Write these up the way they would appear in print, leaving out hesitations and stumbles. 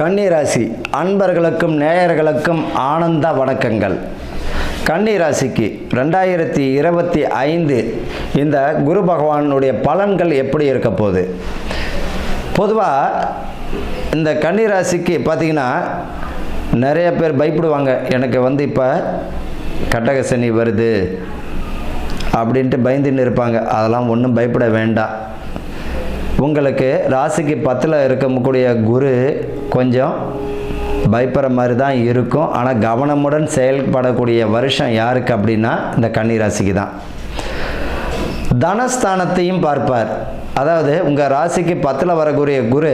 கன்னிராசி அன்பர்களுக்கும் நேயர்களுக்கும் ஆனந்த வணக்கங்கள். கன்னிராசிக்கு 2025 இந்த குரு பகவானுடைய பலன்கள் எப்படி இருக்க போகுது? பொதுவாக இந்த கன்னிராசிக்கு பார்த்திங்கன்னா நிறைய பேர் பயப்படுவாங்க. எனக்கு இப்போ கட்டக சனி வருது அப்படின்ட்டு பயந்துன்னு இருப்பாங்க. அதெல்லாம் ஒன்றும் பயப்பட வேண்டாம். உங்களுக்கு ராசிக்கு 10ல் இருக்கக்கூடிய குரு கொஞ்சம் பயப்படுற மாதிரி தான் இருக்கும். ஆனால் கவனமுடன் செயல்படக்கூடிய வருஷம் யாருக்கு அப்படின்னா இந்த கன்னிராசிக்கு தான். தனஸ்தானத்தையும் பார்ப்பார். அதாவது உங்கள் ராசிக்கு 10ல் வரக்கூடிய குரு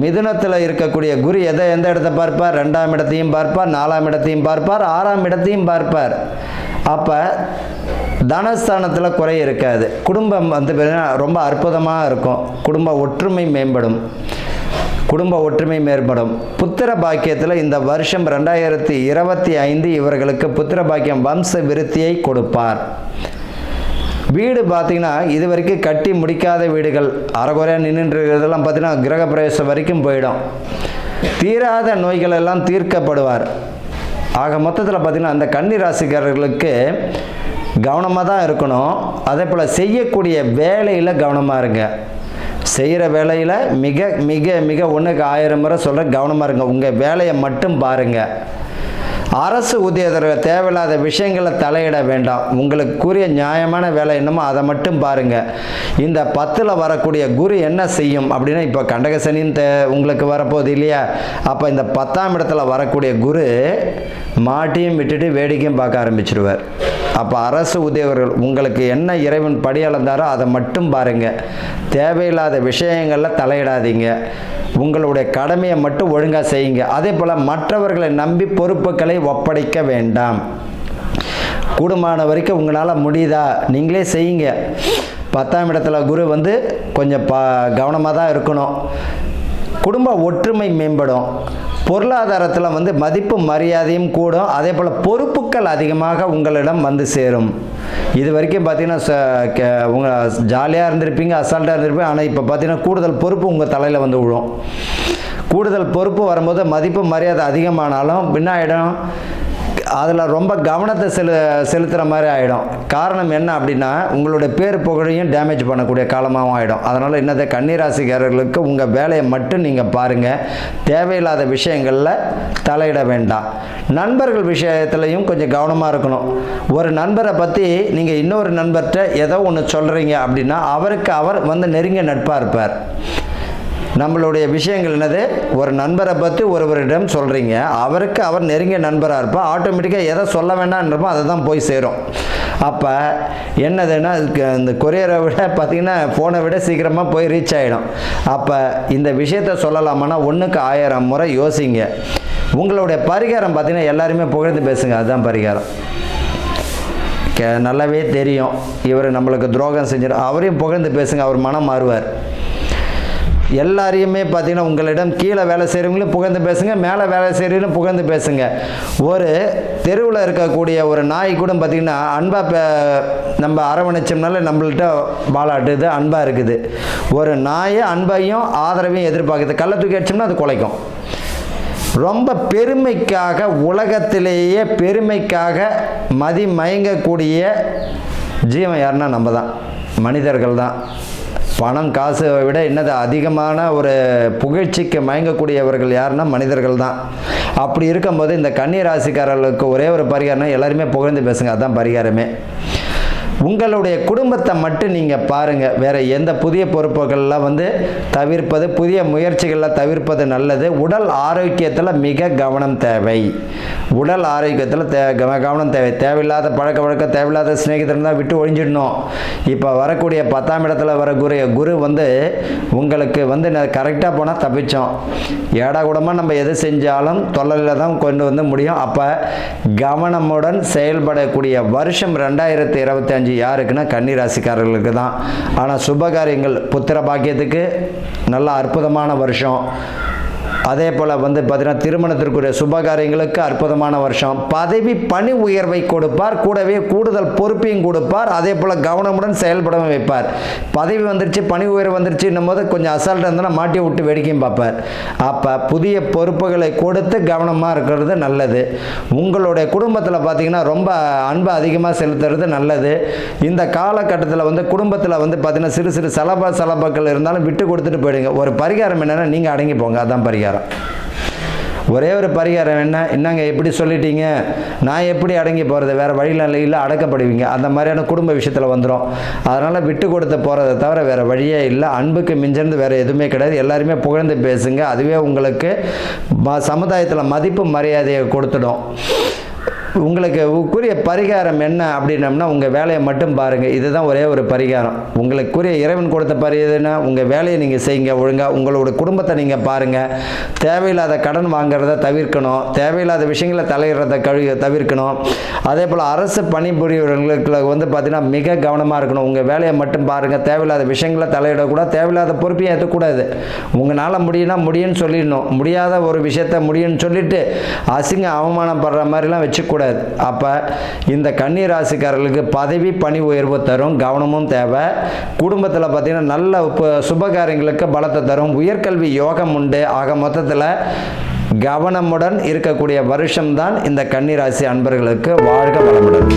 மிதுனத்தில் இருக்கக்கூடிய குரு எந்த இடத்தை பார்ப்பார்? 2ஆம் இடத்தையும் பார்ப்பார், 4ஆம் இடத்தையும் பார்ப்பார், 6ஆம் இடத்தையும் பார்ப்பார். அப்போ தனஸ்தானத்தில் குறை இருக்காது. குடும்பம் ரொம்ப அற்புதமாக இருக்கும். குடும்ப ஒற்றுமை மேம்படும். புத்திர பாக்கியத்தில் இந்த வருஷம் 2025 இவர்களுக்கு புத்திர பாக்கியம் வம்ச விருத்தியை கொடுப்பார். வீடு பார்த்திங்கன்னா இது வரைக்கும் கட்டி முடிக்காத வீடுகள் அறகுறையாக நின்றுன்றதெல்லாம் பார்த்திங்கன்னா கிரக பிரவேசம் வரைக்கும் போயிடும். தீராத நோய்கள் எல்லாம் தீர்க்கப்படுவார். ஆக மொத்தத்தில் பார்த்திங்கன்னா அந்த கன்னி ராசிக்காரர்களுக்கு கவனமாக தான் இருக்கணும். அதே போல் செய்யக்கூடிய வேலையில் கவனமாக இருங்க. செய்கிற வேலையில் மிக மிக மிக 1க்கு 1000 முறை சொல்கிற கவனமாக இருங்க. உங்கள் வேலையை மட்டும் பாருங்கள். அரசு ஊதியர்கள் தேவையில்லாத விஷயங்களை தலையிட வேண்டாம். உங்களுக்கு கூறிய நியாயமான வேலை என்னமோ அதை மட்டும் பாருங்கள். இந்த 10ல் வரக்கூடிய குரு என்ன செய்யும் அப்படின்னா, இப்போ கண்டக சனின்னு உங்களுக்கு வரப்போகுது இல்லையா? அப்போ இந்த 10ஆம் இடத்துல வரக்கூடிய குரு மாட்டியும் விட்டுட்டு வேடிக்கையும் பார்க்க ஆரம்பிச்சிடுவார். அப்போ அரசு உத்தியோகர்கள் உங்களுக்கு என்ன இறைவன் படி அளந்தாரோ அதை மட்டும் பாருங்கள். தேவையில்லாத விஷயங்களில் தலையிடாதீங்க. உங்களுடைய கடமையை மட்டும் ஒழுங்காக செய்யுங்க. அதே போல் மற்றவர்களை நம்பி பொறுப்புகளை ஒப்படைக்க வேண்டாம். கூடுமான வரைக்கும் உங்களால் முடியுதா நீங்களே செய்யுங்க. 10ஆம் இடத்துல குரு கொஞ்சம் கவனமாக தான் இருக்கணும். குடும்ப ஒற்றுமை மேம்படும். பொருளாதாரத்தில் மதிப்பு மரியாதையும் கூடும். அதே போல் பொறுப்புகள் அதிகமாக உங்களிடம் சேரும். இது வரைக்கும் பார்த்தீங்கன்னா உங்கள் ஜாலியாக இருந்திருப்பீங்க, அசால்ட்டாக இருந்திருப்பீங்க. ஆனால் இப்போ பார்த்தீங்கன்னா கூடுதல் பொறுப்பு உங்கள் தலையில் விழும். கூடுதல் பொறுப்பு வரும்போது மதிப்பு மரியாதை அதிகமானாலும் பின்னாயிடும் அதில் ரொம்ப கவனத்தை செலுத்துகிற மாதிரி ஆகிடும். காரணம் என்ன அப்படின்னா, உங்களுடைய பேர் புகழையும் டேமேஜ் பண்ணக்கூடிய காலமாகவும் ஆகிடும். அதனால் என்னது, கன்னிராசிக்காரர்களுக்கு உங்கள் வேலையை மட்டும் நீங்கள் பாருங்கள். தேவையில்லாத விஷயங்களில் தலையிட வேண்டாம். நண்பர்கள் விஷயத்துலையும் கொஞ்சம் கவனமாக இருக்கணும். ஒரு நண்பரை பற்றி நீங்கள் இன்னொரு நண்பர்கிட்ட ஏதோ ஒன்று சொல்கிறீங்க அப்படின்னா அவருக்கு அவர் நெருங்கிய நட்பாக இருப்பார். நம்மளுடைய விஷயங்கள் என்னது, ஒரு நண்பரை பற்றி ஒருவரிடம் சொல்கிறீங்க, அவருக்கு அவர் நெருங்கிய நண்பராக இருப்பார். ஆட்டோமேட்டிக்காக எதை சொல்ல வேண்டாம்ன்றப்போ அதை தான் போய் சேரும். அப்போ என்னதுன்னா, இந்த கொரியரை விட பார்த்திங்கன்னா ஃபோனை விட சீக்கிரமாக போய் ரீச் ஆகிடும். அப்போ இந்த விஷயத்த சொல்லலாமான்னா 1க்கு 1000 முறை யோசிங்க. உங்களுடைய பரிகாரம் பார்த்திங்கன்னா எல்லாருமே புகழ்ந்து பேசுங்க. அதுதான் பரிகாரம். நல்லாவே தெரியும் இவர் நம்மளுக்கு துரோகம் செஞ்சிடும், அவரையும் புகழ்ந்து பேசுங்க. அவர் மனம் மாறுவார். எல்லாரையுமே பார்த்தீங்கன்னா உங்களிடம் கீழே வேலை செய்கிறவங்களும் புகழ்ந்து பேசுங்க, மேலே வேலை செய்கிறவங்களும் புகழ்ந்து பேசுங்க. ஒரு தெருவில் இருக்கக்கூடிய ஒரு நாய் கூட பார்த்திங்கன்னா அன்பாக நம்ம அரவணைச்சோம்னால நம்மள்கிட்ட வாலாட்டுது, அன்பாக இருக்குது. ஒரு நாயை அன்பையும் ஆதரவையும் எதிர்பார்க்குது. கள்ள தூக்கி அடிச்சோம்னா அது குலைக்கும். ரொம்ப பெருமைக்காக, உலகத்திலேயே பெருமைக்காக மயங்கக்கூடிய ஜீவன் யாருன்னா நம்ம தான், மனிதர்கள் தான். பணம் காசை விட என்னது அதிகமான ஒரு புகழ்ச்சிக்கு மயங்கக்கூடியவர்கள் யாருன்னா மனிதர்கள் தான். அப்படி இருக்கும்போது இந்த கன்னி ராசிக்காரர்களுக்கு ஒரே ஒரு பரிகாரம், எல்லாருமே புகழ்ந்து பேசுங்க. அதுதான் பரிகாரமே. உங்களுடைய குடும்பத்தை மட்டும் நீங்கள் பாருங்கள். வேறு எந்த புதிய பொறுப்புகளில் தவிர்ப்பது, புதிய முயற்சிகளில் தவிர்ப்பது நல்லது. உடல் ஆரோக்கியத்தில் மிக கவனம் தேவை. உடல் ஆரோக்கியத்தில் கவனம் தேவை. தேவையில்லாத பழக்க வழக்கம், தேவையில்லாத சிநேகிதம் தான் விட்டு ஒழிஞ்சிடணும். இப்போ வரக்கூடிய 10ஆம் இடத்துல வரக்கூடிய குரு உங்களுக்கு கரெக்டாக போனால் தப்பிச்சோம். ஏடா கூடமாக நம்ம எது செஞ்சாலும் தொல்லையில் தான் கொண்டு முடியும். அப்போ கவனமுடன் செயல்படக்கூடிய வருஷம் 2025 யாருக்குன்னா கன்னி ராசிக்காரர்களுக்கு தான். ஆனால் சுபகாரியங்கள், புத்திர பாக்கியத்துக்கு நல்ல அற்புதமான வருஷம். அதே போல் வந்து பார்த்தீங்கன்னா திருமணத்திற்குரிய சுபகாரியங்களுக்கு அற்புதமான வருஷம். பதவி பணி உயர்வை கொடுப்பார், கூடவே கூடுதல் பொறுப்பையும் கொடுப்பார். அதே போல் கவனமுடன் செயல்படவும் வைப்பார். பதவி வந்துருச்சு, பணி உயர்வு வந்துருச்சுன்னும் போது கொஞ்சம் அசால்ட்டாக இருந்தால் மாட்டி விட்டு வேடிக்கையும் பார்ப்பார். அப்போ புதிய பொறுப்புகளை கொடுத்து கவனமாக இருக்கிறது நல்லது. உங்களுடைய குடும்பத்தில் பார்த்தீங்கன்னா ரொம்ப அன்பை அதிகமாக செலுத்துறது நல்லது. இந்த காலகட்டத்தில் வந்து குடும்பத்தில் வந்து பார்த்தீங்கன்னா சிறு சிறு சலபாக்கள் இருந்தாலும் விட்டு கொடுத்துட்டு போயிடுங்க. ஒரு பரிகாரம் என்னென்னா, நீங்கள் அடங்கி போங்க, அதான் பரிகாரம். ஒரே ஒரு பரிகாரம் என்னங்க எப்படி சொல்லிட்டீங்க, நான் எப்படி அடங்கி போகிறது, வேறு வழியில் இல்லை, அடக்கப்படுவீங்க. அந்த மாதிரியான குடும்ப விஷயத்தில் வந்துடும். அதனால் விட்டு கொடுத்து போகிறத தவிர வேறு வழியே இல்லை. அன்புக்கு மிஞ்சிருந்து வேறு எதுவுமே கிடையாது. எல்லாருமே புகழ்ந்து பேசுங்க. அதுவே உங்களுக்கு சமுதாயத்தில் மதிப்பு மரியாதையை கொடுத்துடும். உங்களுக்கு உரிய பரிகாரம் என்ன அப்படின்னம்னா, உங்கள் வேலையை மட்டும் பாருங்கள். இதுதான் ஒரே ஒரு பரிகாரம். உங்களுக்குரிய இறைவன் கொடுத்த பரிகாரம்னா, உங்கள் வேலையை நீங்கள் செய்யுங்க ஒழுங்காக. உங்களோட குடும்பத்தை நீங்கள் பாருங்கள். தேவையில்லாத கடன் வாங்குறத தவிர்க்கணும். தேவையில்லாத விஷயங்களை தலையிடுறத தவிர்க்கணும். அதே போல் அரசு பணிபுரியவர்களுக்கு வந்து பார்த்தீங்கன்னா மிக கவனமாக இருக்கணும். உங்கள் வேலையை மட்டும் பாருங்கள். தேவையில்லாத விஷயங்களை தலையிடக்கூடாது. தேவையில்லாத பொறுப்பையும் ஏற்றக்கூடாது. உங்களால் முடியும்னு சொல்லிடணும். முடியாத ஒரு விஷயத்த முடியும்னு சொல்லிட்டு அவமானப்படுற மாதிரிலாம் வச்சுக்கூடாது. அப்போ இந்த கன்னி ராசிக்காரர்களுக்கு பதவி பணி உயர்வு தரும், கவனமும் தேவை. குடும்பத்தில் பார்த்தீங்கன்னா நல்ல சுபகாரியங்களுக்கு பலத்தை தரும். உயர்கல்வி யோகம் உண்டு. ஆக மொத்தத்தில் கவனமுடன் இருக்கக்கூடிய வருஷம்தான் இந்த கன்னி ராசி அன்பர்களுக்கு. வாழ்க வளமுடன்.